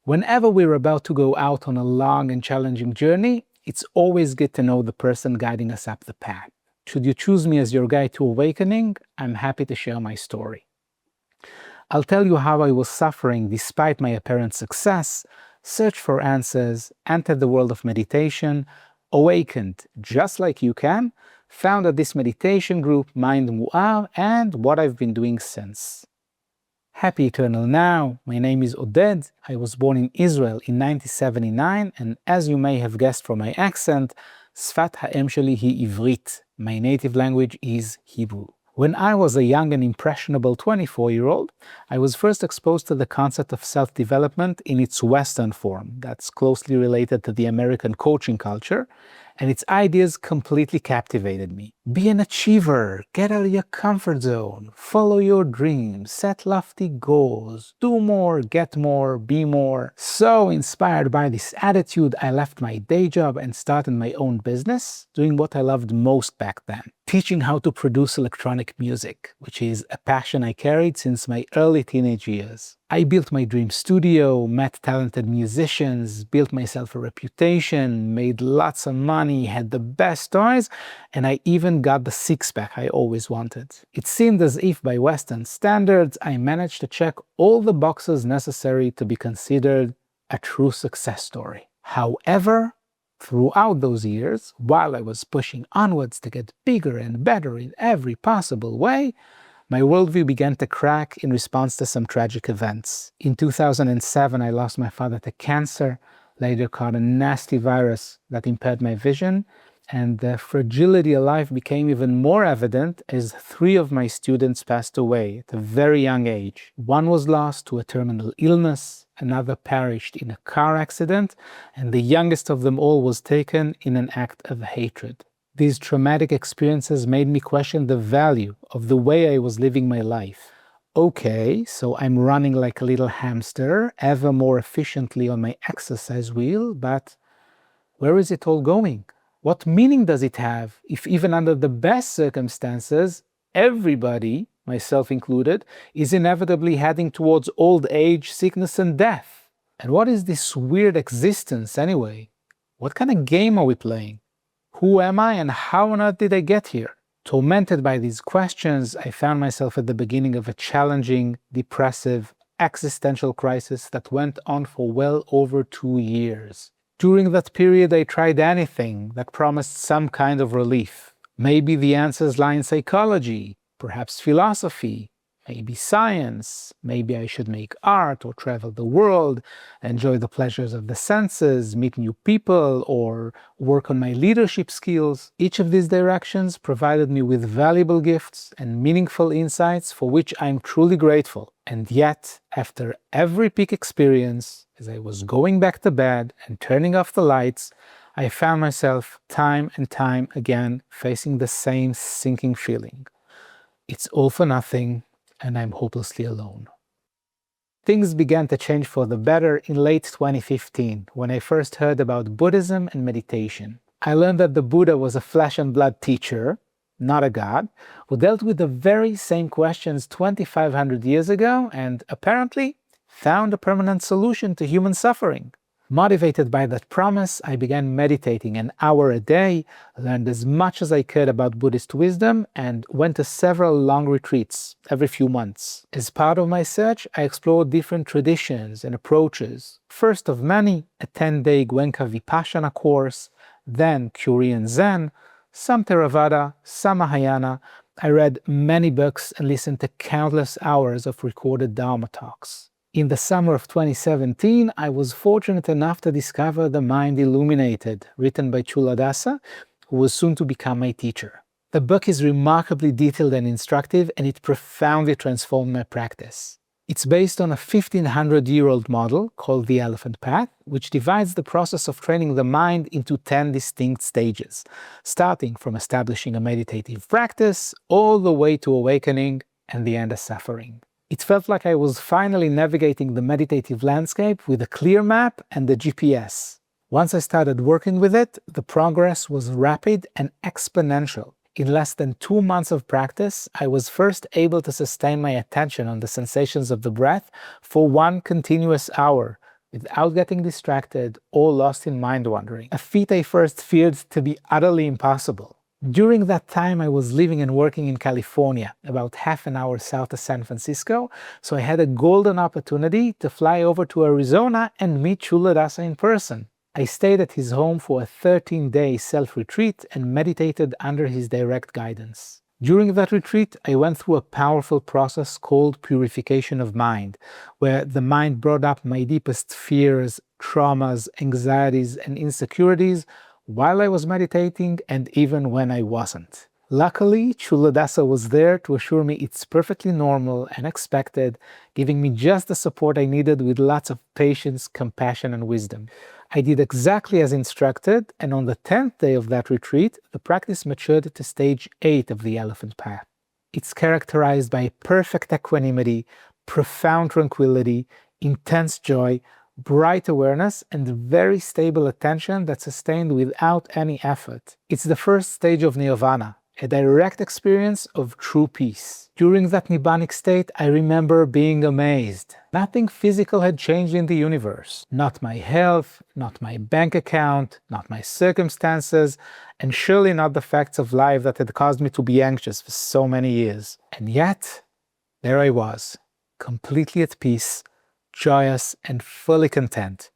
Whenever we're about to go out on a long and challenging journey, it's always good to know the person guiding us up the path. Should you choose me as your guide to awakening, I'm happy to share my story. I'll tell you how I was suffering despite my apparent success, searched for answers, entered the world of meditation, awakened just like you can, founded this meditation group, Mind Muar, and what I've been doing since. Happy Eternal Now, my name is Oded. I was born in Israel in 1979, and as you may have guessed from my accent, Sfat ha'em sheli hi Ivrit. My native language is Hebrew. When I was a young and impressionable 24-year-old, I was first exposed to the concept of self-development in its Western form, that's closely related to the American coaching culture, and its ideas completely captivated me. Be an achiever, get out of your comfort zone, follow your dreams, set lofty goals, do more, get more, be more. So inspired by this attitude, I left my day job and started my own business, doing what I loved most back then, teaching how to produce electronic music, which is a passion I carried since my early teenage years. I built my dream studio, met talented musicians, built myself a reputation, made lots of money, had the best toys, and I even got the six-pack I always wanted. It seemed as if by Western standards, I managed to check all the boxes necessary to be considered a true success story. However, throughout those years, while I was pushing onwards to get bigger and better in every possible way, my worldview began to crack in response to some tragic events. In 2007, I lost my father to cancer, later caught a nasty virus that impaired my vision, and the fragility of life became even more evident as 3 of my students passed away at a very young age. One was lost to a terminal illness, another perished in a car accident, and the youngest of them all was taken in an act of hatred. These traumatic experiences made me question the value of the way I was living my life. Okay, so I'm running like a little hamster, ever more efficiently on my exercise wheel, but where is it all going? What meaning does it have if even under the best circumstances, everybody, myself included, is inevitably heading towards old age, sickness, and death? And what is this weird existence anyway? What kind of game are we playing? Who am I and how on earth did I get here? Tormented by these questions, I found myself at the beginning of a challenging, depressive, existential crisis that went on for well over 2 years. During that period, I tried anything that promised some kind of relief. Maybe the answers lie in psychology, perhaps philosophy, maybe science, maybe I should make art or travel the world, enjoy the pleasures of the senses, meet new people, or work on my leadership skills. Each of these directions provided me with valuable gifts and meaningful insights for which I am truly grateful. And yet, after every peak experience, as I was going back to bed and turning off the lights, I found myself time and time again facing the same sinking feeling. It's all for nothing, and I'm hopelessly alone. Things began to change for the better in late 2015, when I first heard about Buddhism and meditation. I learned that the Buddha was a flesh and blood teacher, not a god, who dealt with the very same questions 2,500 years ago and apparently found a permanent solution to human suffering. Motivated by that promise, I began meditating an hour a day, learned as much as I could about Buddhist wisdom, and went to several long retreats every few months. As part of my search, I explored different traditions and approaches. First of many, a 10-day Goenka Vipassana course, then Korean Zen, some Theravada, some Mahayana. I read many books and listened to countless hours of recorded Dharma talks. In the summer of 2017, I was fortunate enough to discover the Mind Illuminated, written by Culadasa, who was soon to become my teacher. The book is remarkably detailed and instructive, and it profoundly transformed my practice. It's based on a 1,500-year-old model called the Elephant Path, which divides the process of training the mind into 10 distinct stages, starting from establishing a meditative practice all the way to awakening and the end of suffering. It felt like I was finally navigating the meditative landscape with a clear map and a GPS. Once I started working with it, the progress was rapid and exponential. In less than 2 months of practice, I was first able to sustain my attention on the sensations of the breath for 1 continuous hour, without getting distracted or lost in mind-wandering, a feat I first feared to be utterly impossible. During that time, I was living and working in California, about half an hour south of San Francisco, so I had a golden opportunity to fly over to Arizona and meet Culadasa in person. I stayed at his home for a 13-day self-retreat and meditated under his direct guidance. During that retreat, I went through a powerful process called purification of mind, where the mind brought up my deepest fears, traumas, anxieties, and insecurities while I was meditating and even when I wasn't. Luckily, Culadasa was there to assure me it's perfectly normal and expected, giving me just the support I needed with lots of patience, compassion, and wisdom. I did exactly as instructed, and on the 10th day of that retreat, the practice matured to stage 8 of the Elephant Path. It's characterized by perfect equanimity, profound tranquility, intense joy, bright awareness, and very stable attention that's sustained without any effort. It's the first stage of Nirvana, a direct experience of true peace. During that Nibbanic state, I remember being amazed. Nothing physical had changed in the universe. Not my health, not my bank account, not my circumstances, and surely not the facts of life that had caused me to be anxious for so many years. And yet, there I was, completely at peace, joyous and fully content,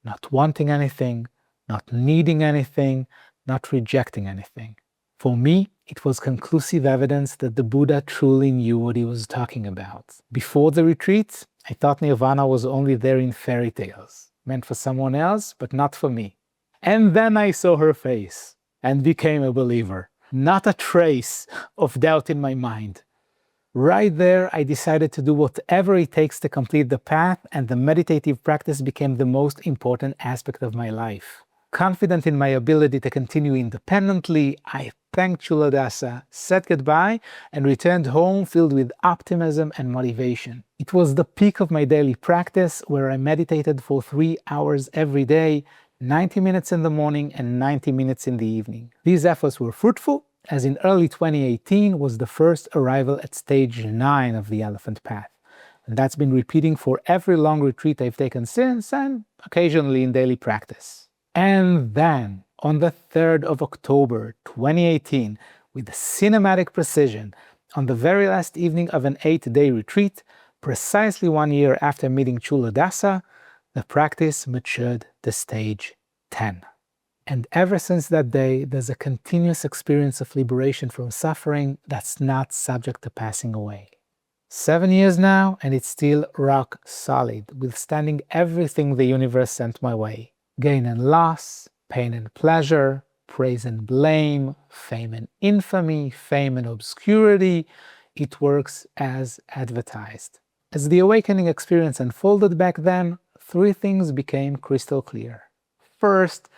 not wanting anything, not needing anything, not rejecting anything. For me, it was conclusive evidence that the Buddha truly knew what he was talking about. Before the retreat, I thought Nirvana was only there in fairy tales, meant for someone else, but not for me. And then I saw her face and became a believer. Not a trace of doubt in my mind. Right there, I decided to do whatever it takes to complete the path, and the meditative practice became the most important aspect of my life. Confident in my ability to continue independently, I thanked Culadasa, said goodbye, and returned home filled with optimism and motivation. It was the peak of my daily practice, where I meditated for 3 hours every day, 90 minutes in the morning and 90 minutes in the evening. These efforts were fruitful, as in early 2018 was the first arrival at stage 9 of the Elephant Path. And that's been repeating for every long retreat I've taken since, and occasionally in daily practice. And then, on the 3rd of October 2018, with cinematic precision, on the very last evening of an 8-day retreat, precisely 1 year after meeting Culadasa, the practice matured to stage 10. And ever since that day, there's a continuous experience of liberation from suffering that's not subject to passing away. 7 years now, and it's still rock solid, withstanding everything the universe sent my way. Gain and loss, pain and pleasure, praise and blame, fame and infamy, fame and obscurity, it works as advertised. As the awakening experience unfolded back then, 3 things became crystal clear. First,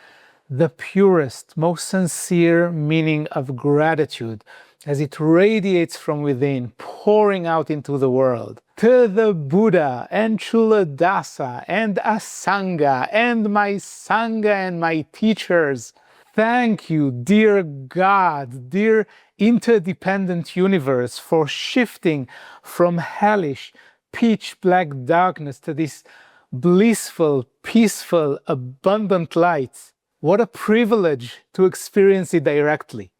the purest, most sincere meaning of gratitude as it radiates from within, pouring out into the world. To the Buddha and Culadasa and Asanga and my Sangha and my teachers. Thank you, dear God, dear interdependent universe, for shifting from hellish, pitch-black darkness to this blissful, peaceful, abundant light. What a privilege to experience it directly.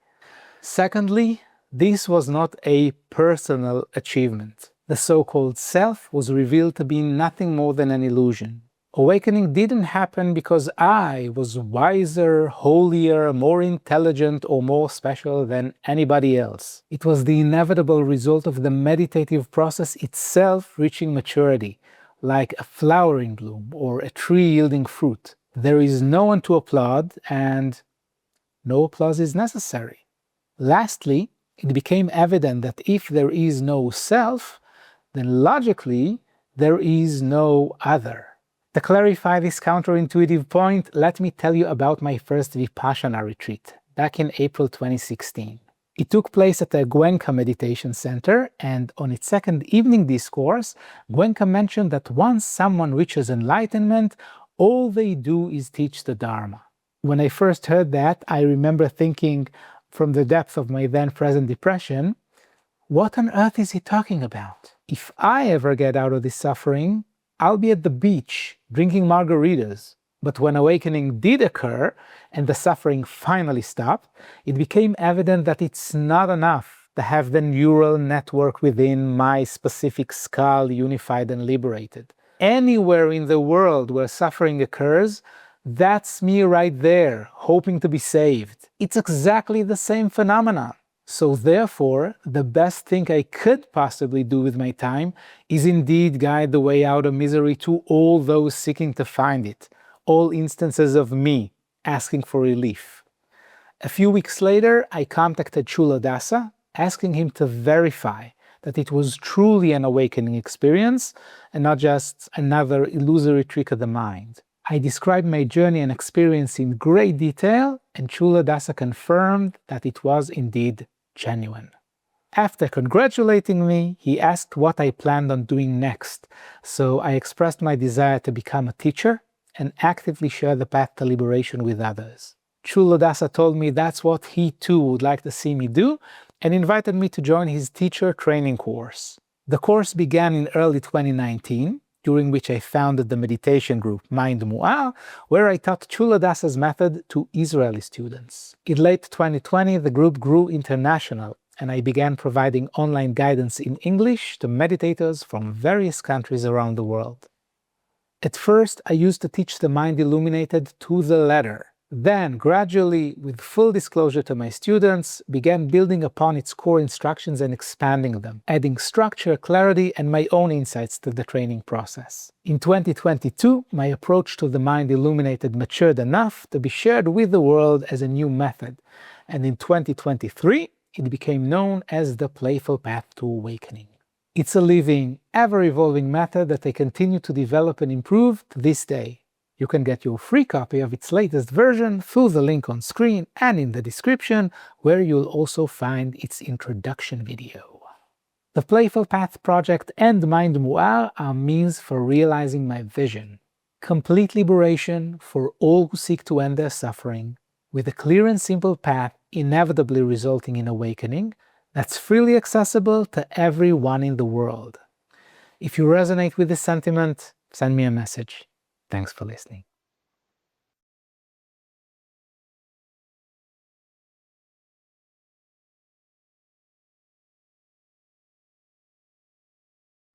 Secondly, this was not a personal achievement. The so-called self was revealed to be nothing more than an illusion. Awakening didn't happen because I was wiser, holier, more intelligent, or more special than anybody else. It was the inevitable result of the meditative process itself reaching maturity, like a flower in bloom or a tree yielding fruit. There is no one to applaud, and no applause is necessary. Lastly, it became evident that if there is no self, then logically there is no other. To clarify this counterintuitive point, let me tell you about my first Vipassana retreat, back in April 2016. It took place at the Goenka Meditation Center, and on its second evening discourse, Goenka mentioned that once someone reaches enlightenment, all they do is teach the Dharma. When I first heard that, I remember thinking, from the depth of my then-present depression, what on earth is he talking about? If I ever get out of this suffering, I'll be at the beach, drinking margaritas. But when awakening did occur, and the suffering finally stopped, it became evident that it's not enough to have the neural network within my specific skull unified and liberated. Anywhere in the world where suffering occurs, that's me right there, hoping to be saved. It's exactly the same phenomenon. So therefore, the best thing I could possibly do with my time is indeed guide the way out of misery to all those seeking to find it, all instances of me asking for relief. A few weeks later, I contacted Culadasa, asking him to verify that it was truly an awakening experience and not just another illusory trick of the mind. I described my journey and experience in great detail, and Culadasa confirmed that it was indeed genuine. After congratulating me, he asked what I planned on doing next, so I expressed my desire to become a teacher and actively share the path to liberation with others. Culadasa told me that's what he too would like to see me do, and invited me to join his teacher training course. The course began in early 2019, during which I founded the meditation group Muar, where I taught Culadasa's method to Israeli students. In late 2020, the group grew international, and I began providing online guidance in English to meditators from various countries around the world. At first, I used to teach the mind illuminated to the letter. Then, gradually, with full disclosure to my students, began building upon its core instructions and expanding them, adding structure, clarity, and my own insights to the training process. In 2022, my approach to the mind illuminated matured enough to be shared with the world as a new method, and in 2023, it became known as the Playful Path to Awakening. It's a living, ever-evolving method that I continue to develop and improve to this day. You can get your free copy of its latest version through the link on screen and in the description, where you'll also find its introduction video. The Playful Path project and Mind Muar are means for realizing my vision. Complete liberation for all who seek to end their suffering, with a clear and simple path inevitably resulting in awakening that's freely accessible to everyone in the world. If you resonate with this sentiment, send me a message. Thanks for listening.